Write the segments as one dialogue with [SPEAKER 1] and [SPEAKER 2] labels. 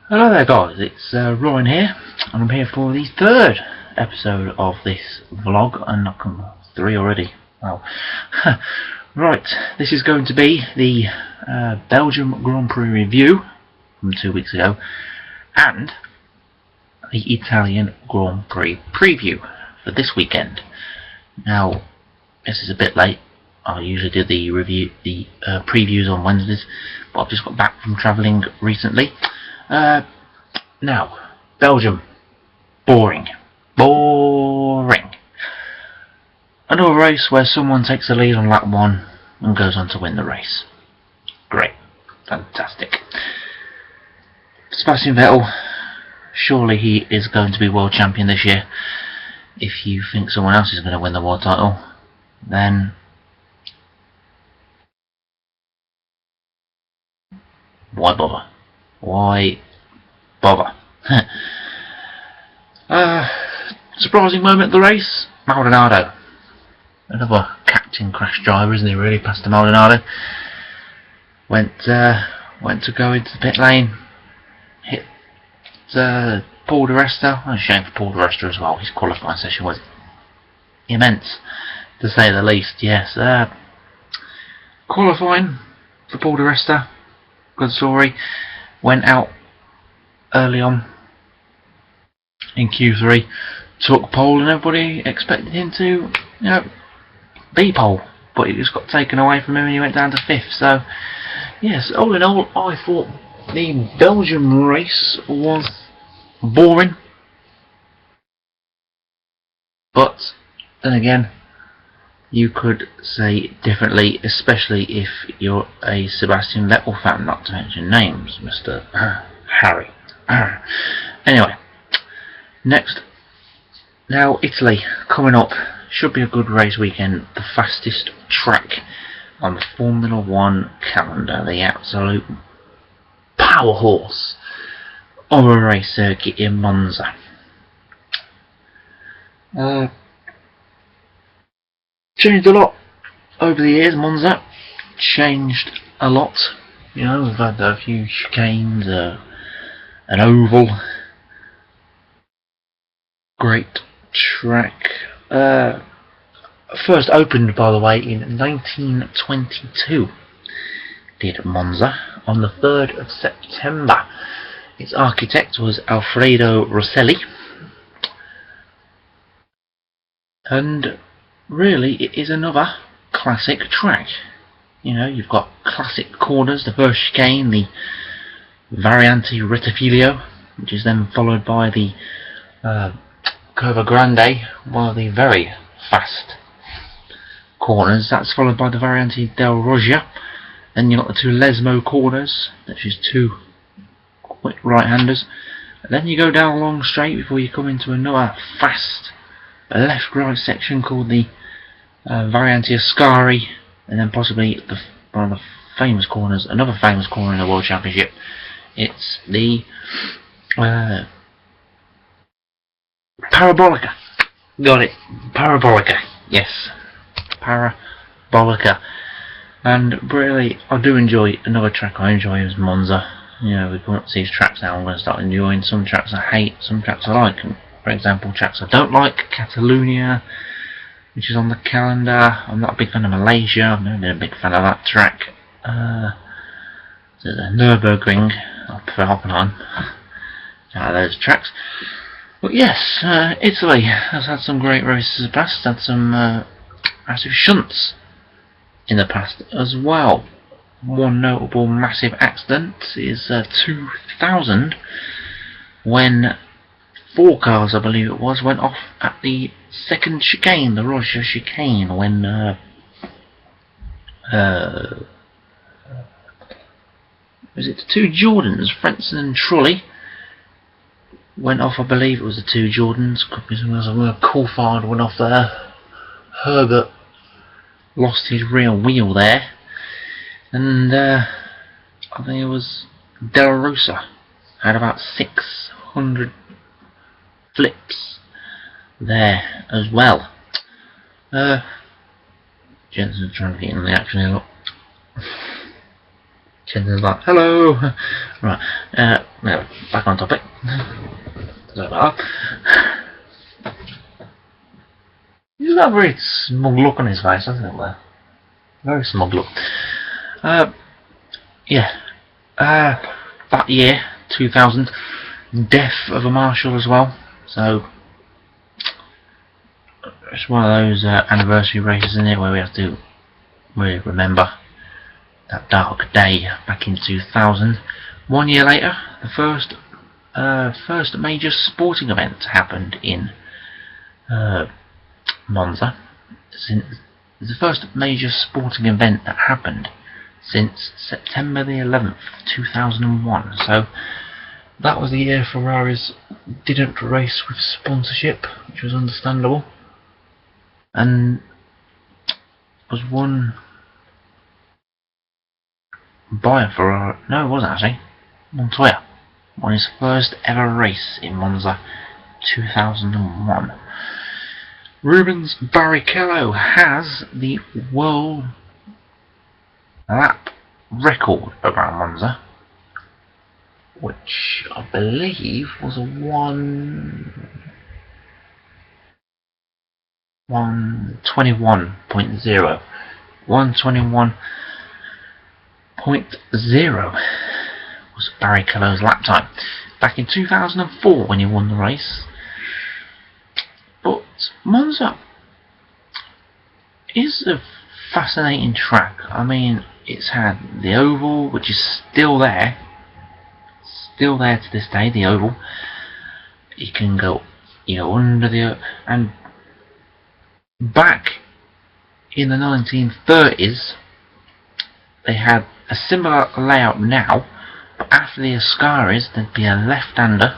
[SPEAKER 1] Hello there guys, it's Ryan here, and I'm here for the third episode of this vlog, and I can 3 already. Wow. Right, this is going to be the Belgian Grand Prix review from 2 weeks ago, and the Italian Grand Prix preview for this weekend. Now, this is a bit late. I usually do the previews on Wednesdays, but I've just got back from travelling recently. Now, Belgium, boring. Another race where someone takes the lead on lap 1 and goes on to win the race. Great, fantastic. Sebastian Vettel, surely he is going to be world champion this year. If you think someone else is going to win the world title, then why bother? Why bother? Surprising moment of the race, Maldonado. Another captain crash driver, isn't he, really, Pastor Maldonado. Went to go into the pit lane, hit Paul di Resta. Oh, shame for Paul di Resta as well. His qualifying session was immense, to say the least. Yes, qualifying for Paul di Resta, good story. Went out early on in Q3, took pole, and everybody expected him to, be pole, but it just got taken away from him and he went down to 5th. So yes, all in all, I thought the Belgian race was boring, but then again, you could say differently, especially if you're a Sebastian Vettel fan, not to mention names, Mr. Harry. Anyway, next, now Italy coming up. Should be a good race weekend. The fastest track on the Formula 1 calendar, the absolute power horse of a race circuit in Monza. Changed a lot over the years. Monza changed a lot. We've had a few chicanes, an oval, great track. First opened, by the way, in 1922. Did Monza on the 3rd of September. Its architect was Alfredo Rosselli, and really it is another classic track. You've got classic corners, the first chicane, the Variante Rettifilo, which is then followed by the Curva Grande, one of the very fast corners. That's followed by the Variante del Roggia. Then you've got the 2 Lesmo corners, which is 2 quick right-handers. Then you go down a long straight before you come into another fast left-right section called the Variante Ascari, and then possibly one of the famous corners, another famous corner in the World Championship. It's the Parabolica. Got it. Parabolica. Yes. Parabolica. And really, I do enjoy another track I enjoy is Monza. We're going up to these tracks now. I'm going to start enjoying some tracks I hate, some tracks I like. And for example, tracks I don't like, Catalonia, which is on the calendar. I'm not a big fan of Malaysia. I've never been a big fan of that track. There's a Nürburgring. I prefer Hockenheim. Those tracks. But yes, Italy has had some great races in the past, had some massive shunts in the past as well. One notable massive accident is 2000, when 4 cars, I believe it was, went off at the second chicane, the Roggia chicane, when was it the 2 Jordans, Frentzen and Trulli, went off. I believe it was the 2 Jordans. Could be something else. Coulthard went off there. Herbert lost his rear wheel there, and I think it was De La Rosa had about 600 flips there as well. Jensen's trying to get in the action here. Look. Chinton's like, hello. Right, no, back on topic. Sorry about that. He's got a very smug look on his face, hasn't he? Very smug look. Yeah. That year, 2000, death of a marshal as well. So it's one of those anniversary races in it where we have to really remember that dark day back in 2000. 1 year later, the first major sporting event happened in Monza. It's the first major sporting event that happened since September the 11th, 2001. So that was the year Ferraris didn't race with sponsorship, which was understandable, and was won by a Ferrari. No, it wasn't actually. Montoya won his first ever race in Monza, 2001. Rubens Barrichello has the world lap record around Monza, which I believe was a 121.0. 121.0 was Barrichello's lap time back in 2004 when he won the race. But Monza is a fascinating track. I mean, it's had the oval, which is still there to this day. The oval, you can go, under the, and back in the 1930s, they had a similar layout now, but after the Ascaris, there'd be a left-hander,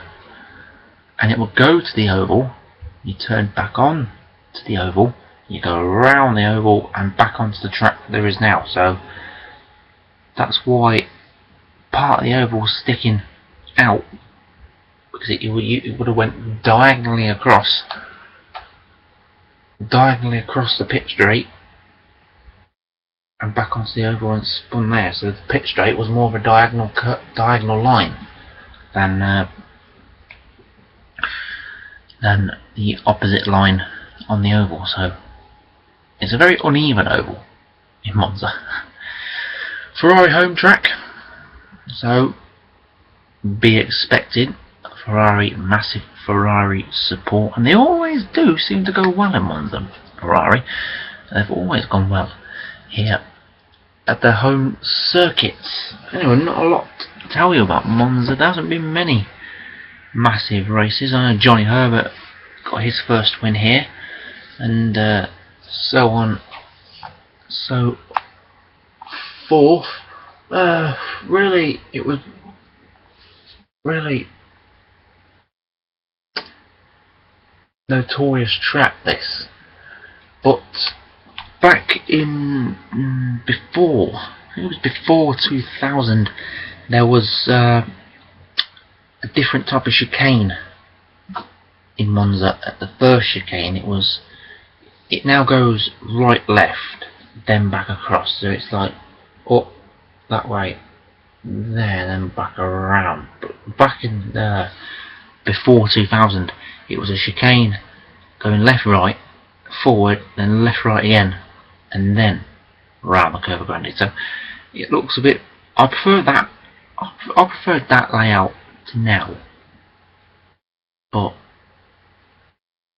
[SPEAKER 1] and it would go to the oval. You turn back on to the oval, you go around the oval and back onto the track that there is now. So that's why part of the oval was sticking out, because it would have went diagonally across the pit straight and back onto the oval and spun there. So the pit straight was more of a diagonal line than the opposite line on the oval. So it's a very uneven oval in Monza. Ferrari home track, so be expected. Massive Ferrari support, and they always do seem to go well in Monza. Ferrari, they've always gone well here at their home circuits. Anyway, not a lot to tell you about Monza. There hasn't been many massive races. I know Johnny Herbert got his first win here, and so on, so forth. Really, it was really notorious track, this. But back in before 2000, there was a different type of chicane in Monza. At the first chicane, it now goes right, left, then back across. So it's like up that way, there, then back around. But back in before 2000, it was a chicane going left, right, forward, then left, right again, and then round the Curva Grande. So it looks a bit. I preferred that layout to now, but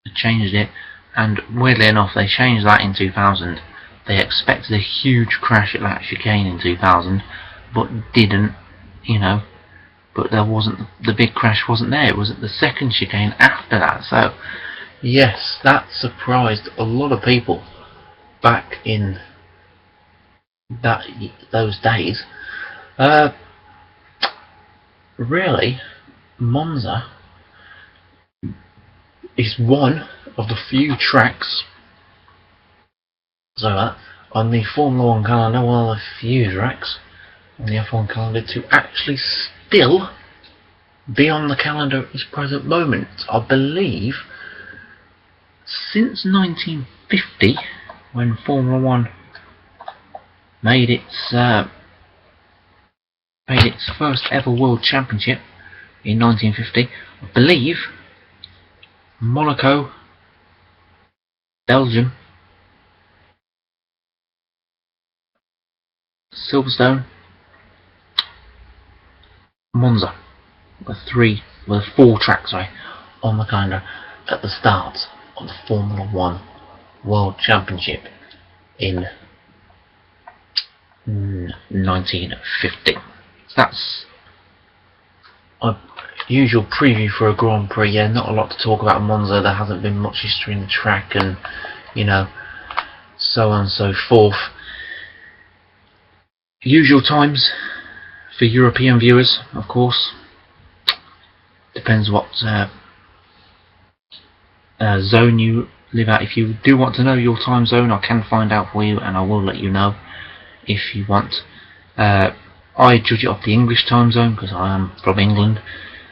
[SPEAKER 1] they changed it, and weirdly enough, they changed that in 2000. They expected a huge crash at that chicane in 2000, but didn't, But there wasn't, the big crash wasn't there. It was at the second chicane after that. So yes, that surprised a lot of people back in those days. Really, Monza is one of the few tracks on the Formula 1 calendar, one of the few tracks on the F1 calendar to actually still be on the calendar at this present moment. I believe since 1950, when Formula 1 made its made its first ever World Championship in 1950. I believe Monaco, Belgium, Silverstone, Monza were four tracks on the calendar at the start of the Formula 1 World Championship in 1950. That's a usual preview for a Grand Prix. Yeah, not a lot to talk about Monza. There hasn't been much history in the track, and so on and so forth. Usual times for European viewers, of course. Depends what zone you live at. If you do want to know your time zone, I can find out for you, and I will let you know if you want. I judge it off the English time zone because I am from England,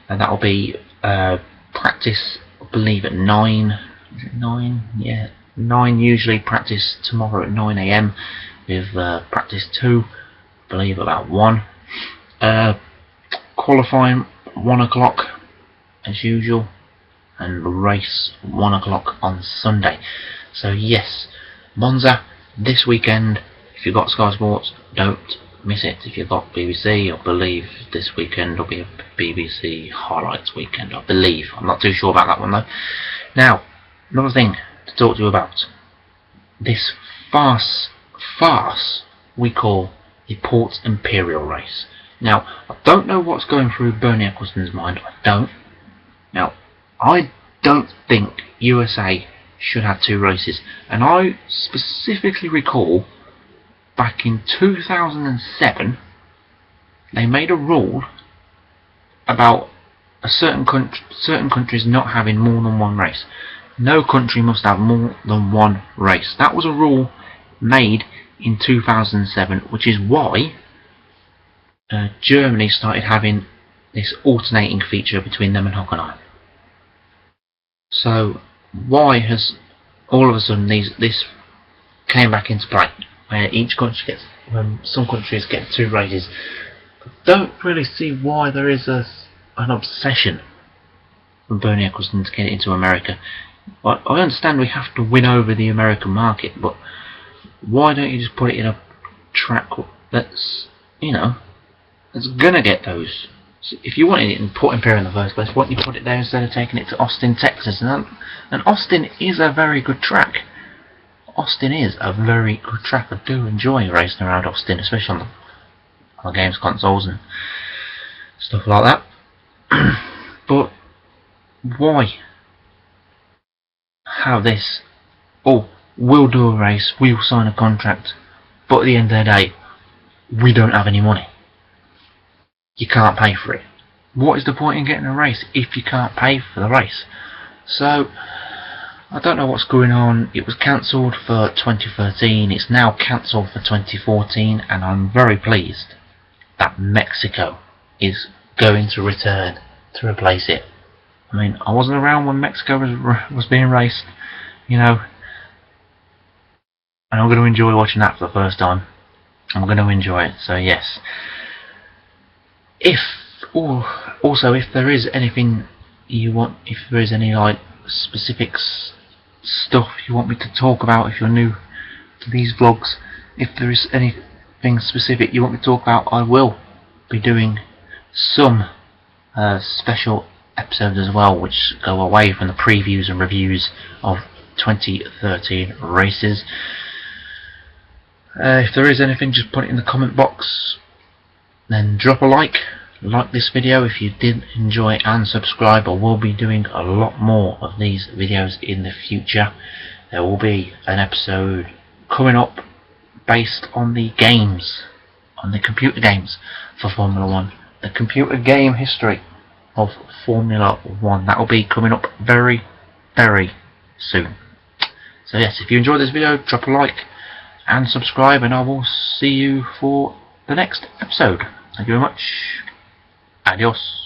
[SPEAKER 1] and that will be practice, I believe, at 9. Is it 9? Yeah, 9 usually. Practice tomorrow at 9 AM with practice 2, I believe, about 1. Qualifying 1 o'clock as usual, and race 1 o'clock on Sunday. So yes, Monza this weekend. If you've got Sky Sports, don't miss it. If you've got BBC, I believe this weekend will be a BBC highlights weekend, I believe. I'm not too sure about that one though. Now, another thing to talk to you about. This farce we call the Port Imperial race. Now, I don't know what's going through Bernie Ecclestone's mind. I don't. Now, I don't think USA should have 2 races. And I specifically recall back in 2007 they made a rule about certain countries not having more than 1 race. No country must have more than 1 race. That was a rule made in 2007, which is why Germany started having this alternating feature between them and Hockenheim. So why has all of a sudden this came back into play, where each country gets, when some countries get 2 races? I don't really see why there is an obsession from Bernie Ecclestone to get it into America. I understand we have to win over the American market, but why don't you just put it in a track that's, that's gonna get those? So if you wanted it in Port Imperial in the first place, why don't you put it there instead of taking it to Austin, Texas? And Austin is a very good track. Austin is a very good track. I do enjoy racing around Austin, especially on the games consoles and stuff like that. But why have this? Oh, we'll do a race, we'll sign a contract, but at the end of the day, we don't have any money. You can't pay for it. What is the point in getting a race if you can't pay for the race? So I don't know what's going on. It was cancelled for 2013. It's now cancelled for 2014, and I'm very pleased that Mexico is going to return to replace it. I mean, I wasn't around when Mexico was being raced, and I'm going to enjoy watching that for the first time. I'm going to enjoy it. So yes. If there is anything you want, if there is any specific stuff you want me to talk about, if you're new to these vlogs, if there is anything specific you want me to talk about, I will be doing some special episodes as well, which go away from the previews and reviews of 2013 races. If there is anything, just put it in the comment box. Then drop a like this video if you did enjoy, and subscribe. I will be doing a lot more of these videos in the future. There will be an episode coming up based on the games, on the computer games for Formula 1, the computer game history of Formula 1. That will be coming up very, very soon. So yes, if you enjoyed this video, drop a like and subscribe, and I will see you for the next episode. Thank you very much. Adios.